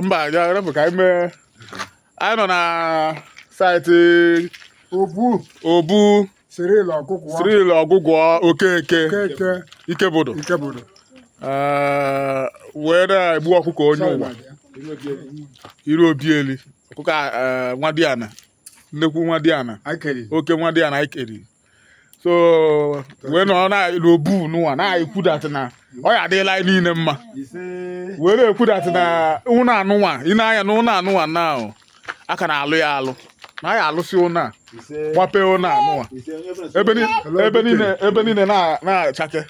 mba ya rapụ ka anyị nọ na saịtị Obu Cyril Ọgụgụ Okeke Ikebodo wee na-egbu ọkụkọ onye ụwa iri obieli ọkụkọ Nwadiana nnekwu Nwadiana oke Nwadiana anyị keri so wee nọ n'obu n'ụwa na-ekwudatị na ọ ya adịla anyị niile mma wee na-ekwudatị na ụnọ anụnwa ị na-anya na ụnọ anụnwa na aka na-alụ ya alụ na ya alụsị ụnọ a gbape ụnọ anụnwa ebe niile na-achake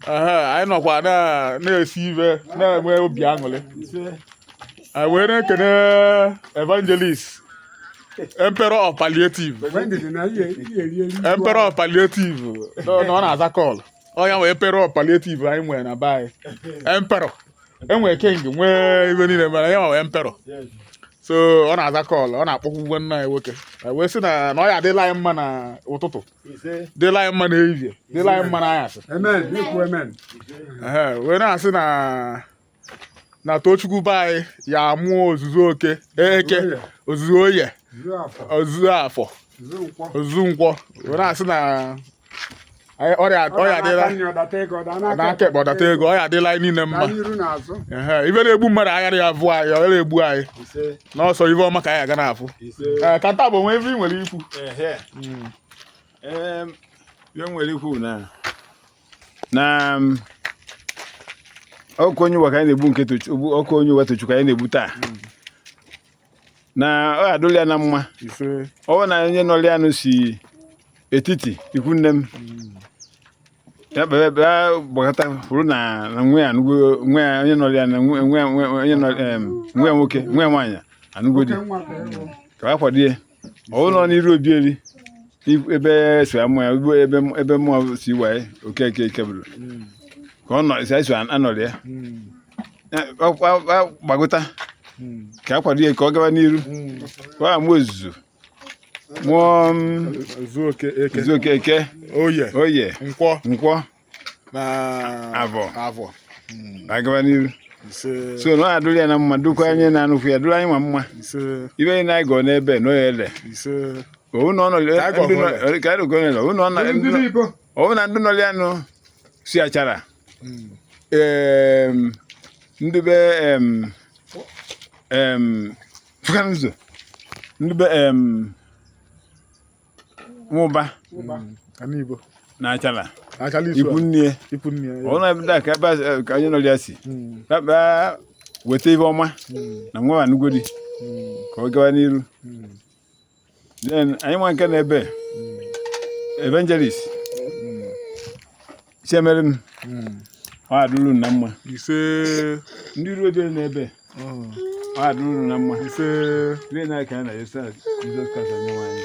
anyị nọkwa na-esi ibe na-enwe obi aṅụrị wee na-ekene evangelist Emperor of Palliative na ọ na-aza kọl ọnya nwee Emperor of Palliative anyị nwere na be anyị Emperor enwere king nwee ibe niile mere ya nwee Emperor so ọ na-aza kọl ọ na-akpọkwu nwe nna ya nwoke wee sị na ọ ya adịla anyị mma na ụtụtụ dịla anyị mma na ehihie dịla anyị mma na anyasị wee na-asị na Tochukwu be anyị ya amụọ ozuzu oke eke ozuzu oye ozuzu afọ ozuzu nkwọ wee na-asị na ọya adịla n'aka ekpe ọdata ego ọya adịla anyị niile mma ibe na-egbu mmadụ agharị ya avụ anyị ọ na-egbu anyị n'ọsọ ibe ọma ka anyị aga na-afụ ka nta bụ onwe ebe ị nwere ikwu nwere ikwu na ọkụ onye ụwa ka anyị na-egbu nke ọkụ onye ụwa Tochukwu anyị na-egbu taa na ọ adụla ya na mma ọ bụ na onye nọrọ ya si etiti ikwu nne m ya gbakọta hụrụ na nwe ya onye nọrọ ya na nwe nwoke nwe nwaanyị anụgodi ka ha kwado ya ọ nọ n'iru obieli ebe so amụ ya ebe mmụọ si waye Okeke Ikebodo ka ọ nọ si anọrọ ya gbagota ka a kwado ya ka ọ gaba n'iru ka ọ amụ ozuzu mụọ Izu Okeke oye nkwọ na avọ agaba n'iru so na ọ adụrụ ya na mma dụkwa anyị na-anụkwu ya dụrụ anyị ma mma ibe anyị na-agọ n'ebe na ele ọwụ na ndị nọrọ ya nụ si achara ndị be fukanụzọ ndị be nwụba na achara ikwu nne ọ na-ebe ka ebe ka onye nọrọ ya si weta ibe ọma na nwa anụgodi ka ọ gawa n'iru then anyị nwa nke na-ebe evangelist chiemere m ọ adụrụ na mma ndị ruo ebe na-ebe ọ adụrụ na mma ihe na-aka na Jizọs Kraịst onye nwe anyị.